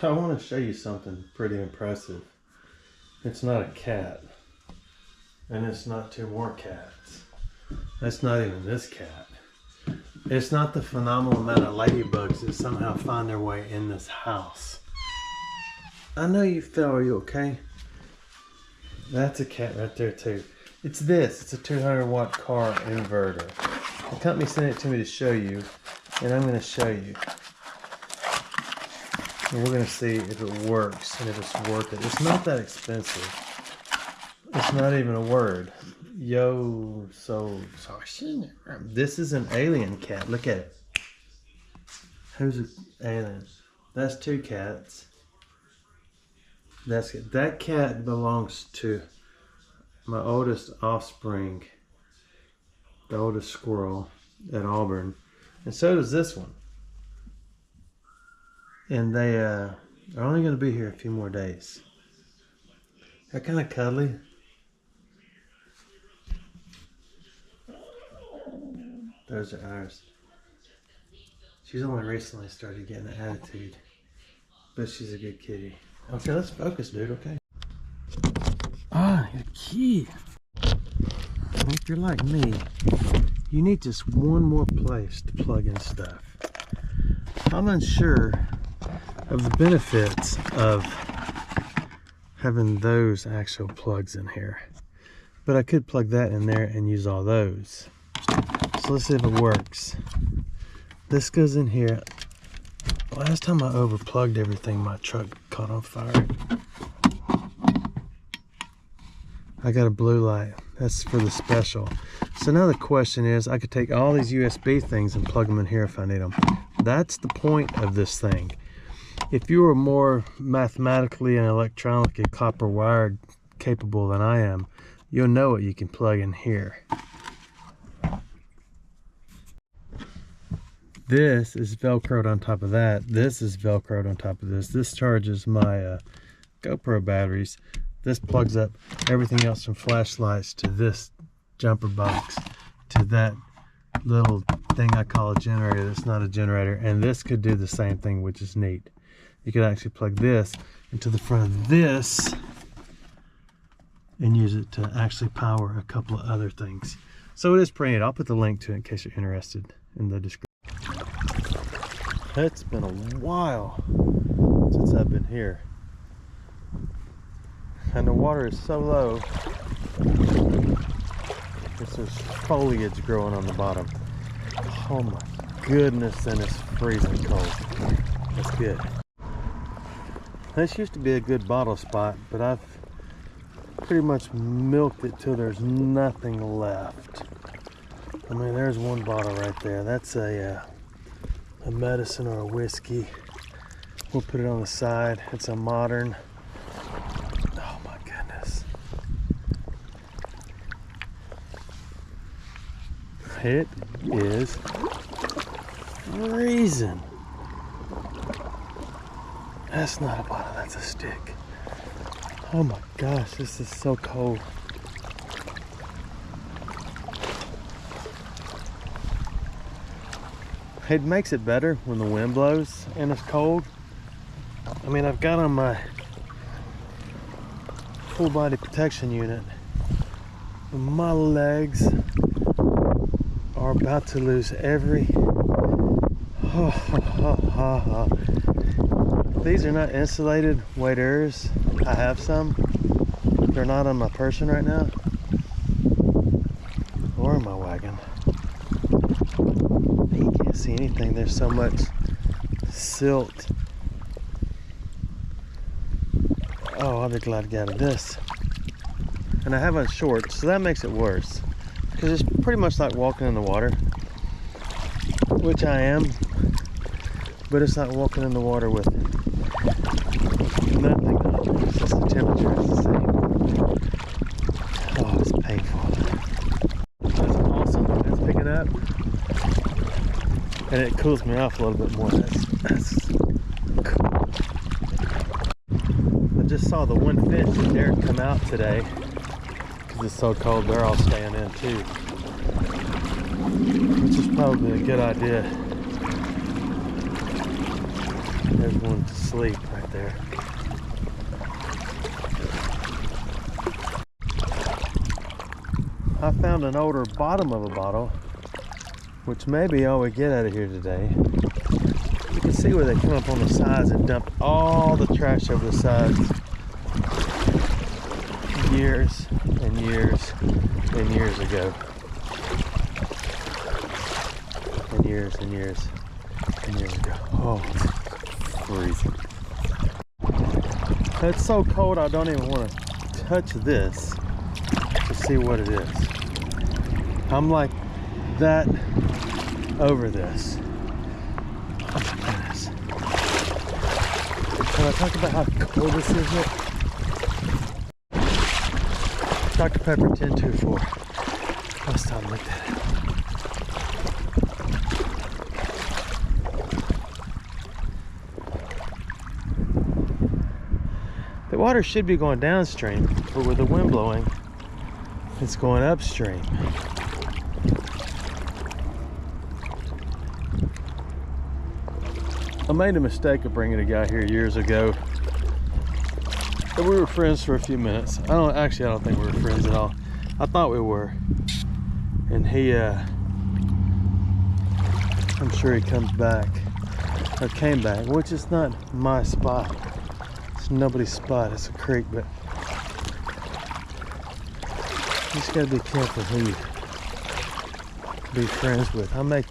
I want to show you something pretty impressive. It's not a cat, and it's not two more cats. That's not even this cat. It's not the phenomenal amount of ladybugs that somehow find their way in this house. I know you fell. Are you okay? That's a cat right there too. It's this. It's a 200-watt car inverter. The company sent it to me to show you, and I'm going to show you. And we're going to see if it works and if it's worth it. It's not that expensive. It's not even a word. Yo, so this is an alien cat. Look at it. Who's an alien? That's two cats. That cat belongs to my oldest offspring, the oldest squirrel at Auburn, and so does this one. And they are only going to be here a few more days. They're kind of cuddly. Those are ours. She's only recently started getting an attitude, but she's a good kitty. Okay, let's focus, dude, okay? Ah, you're a kid. If you're like me, you need just one more place to plug in stuff. I'm unsure of the benefits of having those actual plugs in here, but I could plug that in there and use all those. So let's see if it works. This goes in here. Last time I overplugged everything, my truck caught on fire. I got a blue light. That's for the special. So now the question is, I could take all these USB things and plug them in here if I need them. That's the point of this thing. If you are more mathematically and electronically copper wired capable than I am, you'll know what you can plug in here. This is Velcroed on top of that. This is Velcroed on top of this. This charges my GoPro batteries. This plugs up everything else from flashlights to this jumper box to that little thing I call a generator that's not a generator. And this could do the same thing, which is neat. You could actually plug this into the front of this and use it to actually power a couple of other things. So it is pretty neat. I'll put the link to it in case you're interested in the description. It's been a while since I've been here, and the water is so low. There's foliage growing on the bottom. Oh my goodness, and it's freezing cold. That's good. This used to be a good bottle spot, but I've pretty much milked it till there's nothing left. I mean, there's one bottle right there. That's a medicine or a whiskey. We'll put it on the side. It's a modern. Oh my goodness. It is freezing. That's not a bottle, that's a stick. Oh my gosh, this is so cold. It makes it better when the wind blows and it's cold. I mean, I've got on my full body protection unit. My legs are about to lose every... These are not insulated waders. I have some. They're not on my person right now. Or in my wagon. You can't see anything. There's so much silt. Oh, I'll be glad to get out of this. And I have on shorts, so that makes it worse. Because it's pretty much like walking in the water. Which I am. But it's like walking in the water with nothing on. It's just the temperature is the same. Oh, it's painful. That's awesome. It's picking up. And it cools me off a little bit more. That's cool. I just saw the one fish that dared come out today. Because it's so cold, they're all staying in too. Which is probably a good idea. There's one to sleep right there. I found an older bottom of a bottle, which may be all we get out of here today. You can see where they come up on the sides and dump all the trash over the sides. Years and years and years ago. And years and years and years ago. Oh, it's freezing. It's so cold I don't even want to touch this to see what it is. I'm like that over this. Oh my goodness. Can I talk about how cold this is yet? Dr. Pepper 1024. Last time I looked at it. The water should be going downstream, but with the wind blowing, it's going upstream. I made a mistake of bringing a guy here years ago. But we were friends for a few minutes. I don't think we were friends at all. I thought we were. And he, I'm sure he comes back, or came back, which is not my spot. It's nobody's spot, it's a creek, but you just gotta be careful who you be friends with. I make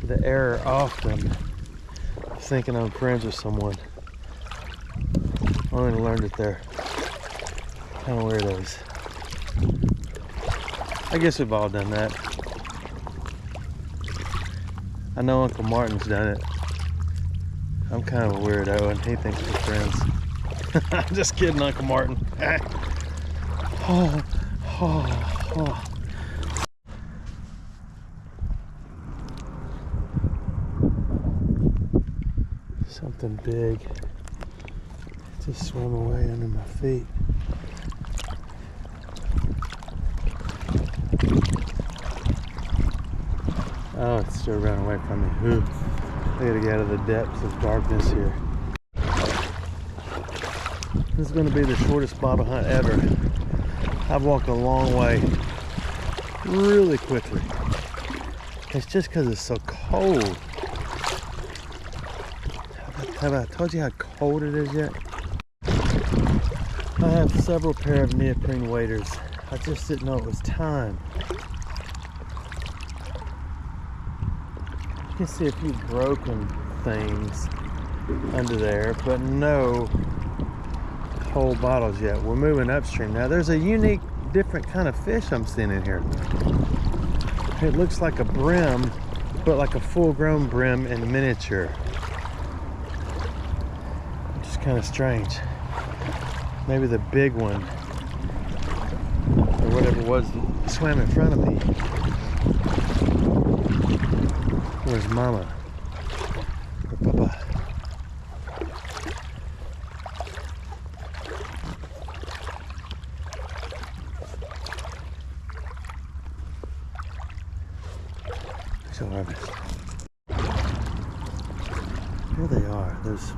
the error often of thinking I'm friends with someone. I only learned it there. Kind of weirdos. I guess we've all done that. I know Uncle Martin's done it. I'm kind of a weirdo and he thinks we're friends. I'm just kidding, Uncle Martin. Something big just swam away under my feet. Oh, it's still running away from me. Ooh. I gotta get out of the depths of darkness here. This is gonna be the shortest bottle hunt ever. I've walked a long way really quickly. It's just because it's so cold. Have I told you how cold it is yet? I have several pair of neoprene waders. I just didn't know it was time. You can see a few broken things under there, but no whole bottles yet. We're moving upstream. Now there's a unique, different kind of fish I'm seeing in here. It looks like a brim, but like a full-grown brim in miniature. Which is kind of strange. Maybe the big one, or whatever it was, swam in front of me. Where's Mama? Or Papa? So harvest. Here they are, those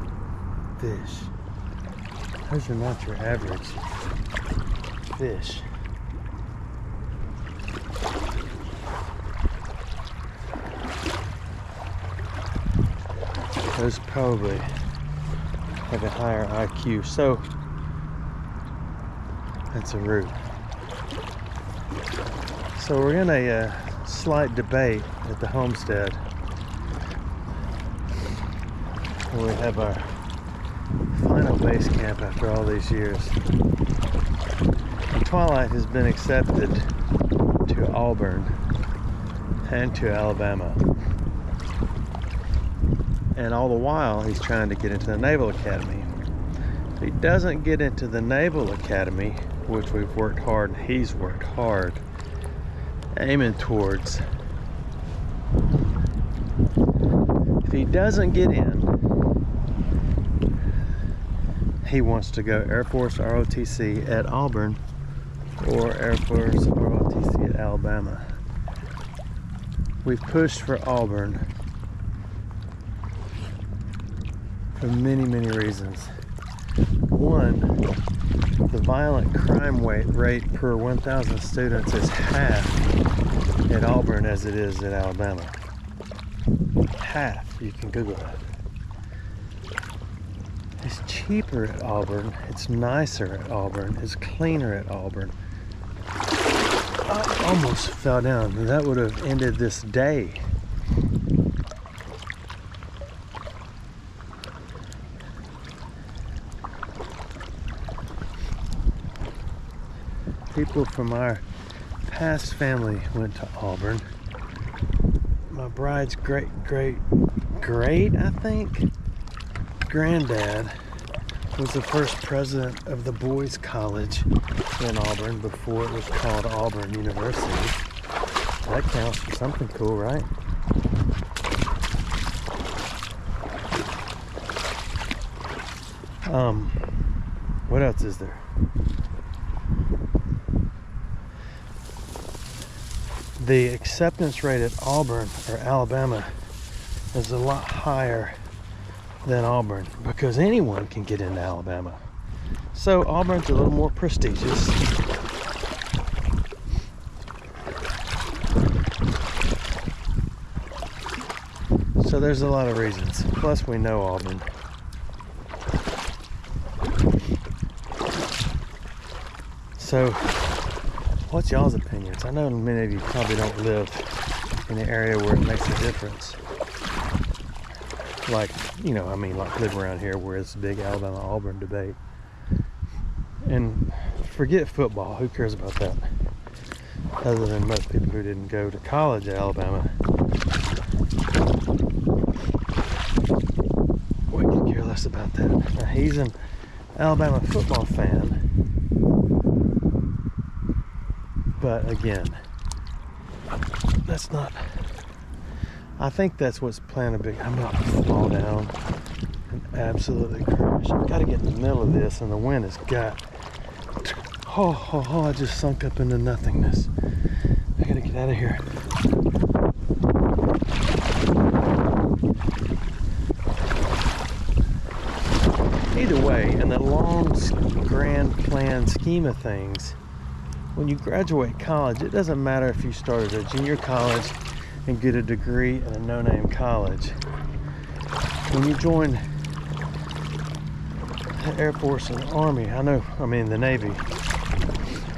fish. Those are not your average fish. Those probably have a higher IQ. So that's a root. So we're in a slight debate at the homestead where we have our final base camp after all these years. Twilight has been accepted to Auburn and to Alabama. And all the while he's trying to get into the Naval Academy. If he doesn't get into the Naval Academy, which we've worked hard and he's worked hard aiming towards, if he doesn't get in, he wants to go Air Force ROTC at Auburn or Air Force ROTC at Alabama. We've pushed for Auburn for many, many reasons. One, the violent crime rate per 1,000 students is half at Auburn as it is at Alabama. Half. You can Google that. It's cheaper at Auburn. It's nicer at Auburn. It's cleaner at Auburn. I almost fell down. That would have ended this day. People from our past family went to Auburn. My bride's great, I think, granddad was the first president of the Boys College in Auburn before it was called Auburn University. That counts for something cool, right? What else is there? The acceptance rate at Auburn or Alabama is a lot higher than Auburn because anyone can get into Alabama. So Auburn's a little more prestigious. So there's a lot of reasons. Plus we know Auburn. So what's y'all's opinions? I know many of you probably don't live in an area where it makes a difference. Like, you know, I mean, like live around here where it's a big Alabama-Auburn debate. And forget football, who cares about that? Other than most people who didn't go to college at Alabama. We could care less about that. Now, he's an Alabama football fan. But again, that's not, I think that's what's playing a big, I'm about to fall down and absolutely crash. I've got to get in the middle of this and the wind has got, I just sunk up into nothingness. I got to get out of here. Either way, in the long, grand plan scheme of things, when you graduate college, it doesn't matter if you started a junior college and get a degree in a no-name college. When you join the Air Force and the Army, the Navy.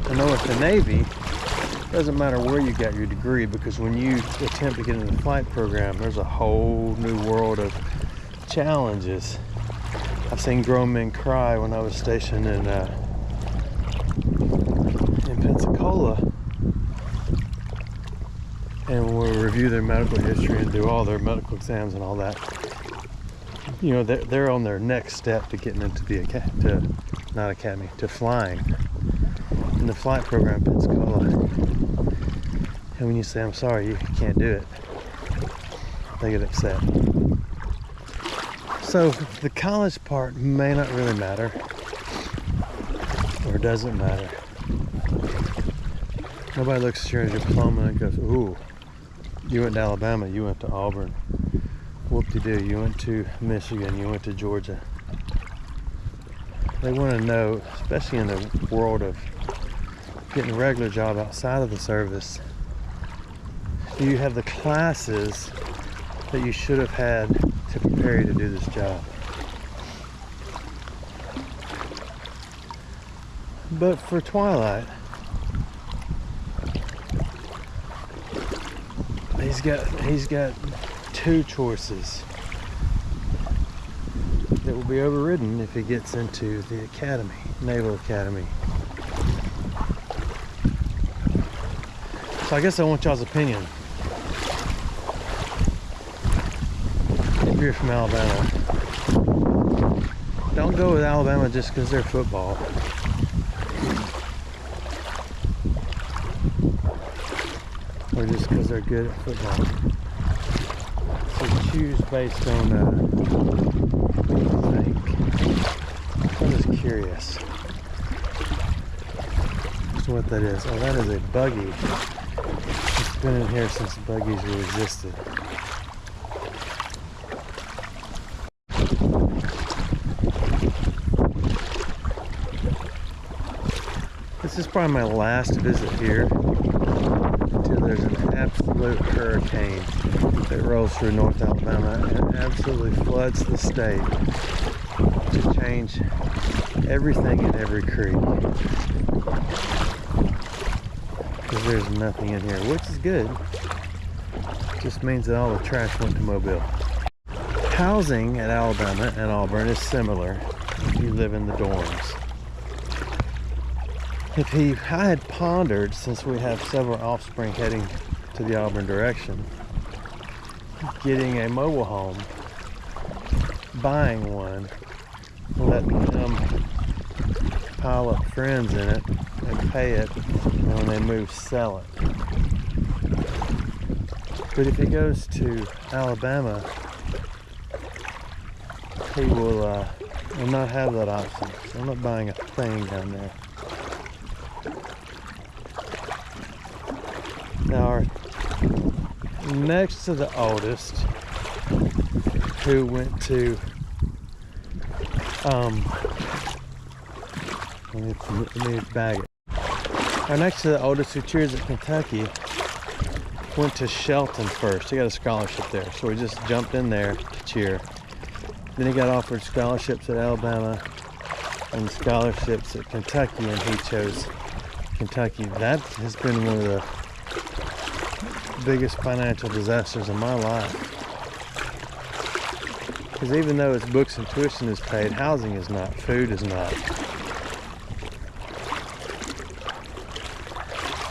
I know with the Navy, it doesn't matter where you got your degree because when you attempt to get into the flight program, there's a whole new world of challenges. I've seen grown men cry when I was stationed in Pensacola, and when we review their medical history and do all their medical exams and all that, you know, they're on their next step to getting into the to flying in the flight program in Pensacola. And when you say, I'm sorry, you can't do it, they get upset. So the college part may not really matter, or doesn't matter. Nobody looks at your diploma and goes, ooh, you went to Alabama, you went to Auburn. Whoop-de-doo, you went to Michigan, you went to Georgia. They want to know, especially in the world of getting a regular job outside of the service, do you have the classes that you should have had to prepare you to do this job? But for Twilight, he's got two choices that will be overridden if he gets into the academy, Naval Academy. So I guess I want y'all's opinion. If you're from Alabama, don't go with Alabama just because they're football. Or just because they're good at football. So choose based on what you think. I'm just curious as to what that is. Oh, that is a buggy. It's been in here since buggies were existed. This is probably my last visit here until there's an absolute hurricane that rolls through North Alabama and absolutely floods the state to change everything in every creek. Because there's nothing in here, which is good. Just means that all the trash went to Mobile. Housing at Alabama and Auburn is similar if you live in the dorms. I had pondered, since we have several offspring heading to the Auburn direction, getting a mobile home, buying one, letting them pile up friends in it and pay it, and when they move, sell it. But if he goes to Alabama, he will not have that option. So I'm not buying a thing down there. Now, our next to the oldest, who went to let me bag it. Our next to the oldest, who cheers at Kentucky, went to Shelton first. He got a scholarship there, so we just jumped in there to cheer. Then he got offered scholarships at Alabama and scholarships at Kentucky, and he chose Kentucky. That has been one of the biggest financial disasters in my life. Because even though it's books and tuition is paid, housing is not, food is not.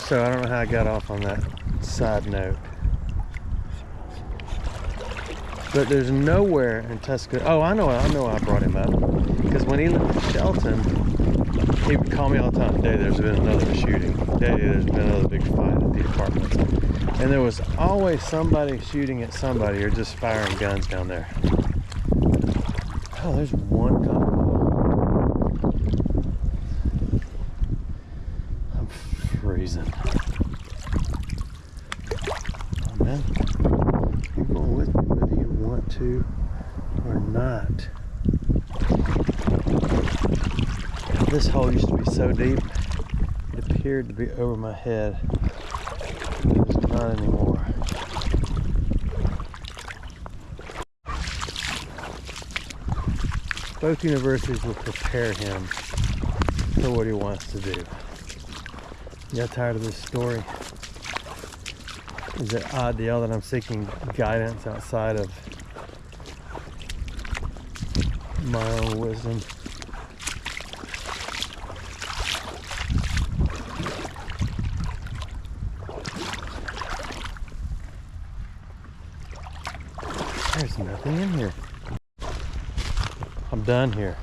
So I don't know how I got off on that side note. But there's nowhere in Tuscaloosa. Oh, I know why I brought him up. Because when he lived in Shelton, he would call me all the time, "Daddy, there's been another shooting. Daddy, there's been another big fight at the apartments." And there was always somebody shooting at somebody or just firing guns down there. Oh, there's one cop. I'm freezing. Oh man, you're going with me whether you want to or not. This hole used to be so deep, it appeared to be over my head. It is not anymore. Both universities will prepare him for what he wants to do. You got tired of this story? Is it odd to y'all that I'm seeking guidance outside of my own wisdom? There's nothing in here. I'm done here.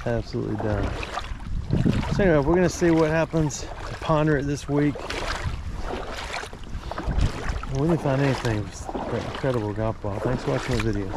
Absolutely done. So anyway, we're gonna see what happens. Ponder it this week. We didn't find anything. Incredible golf ball. Thanks for watching the video.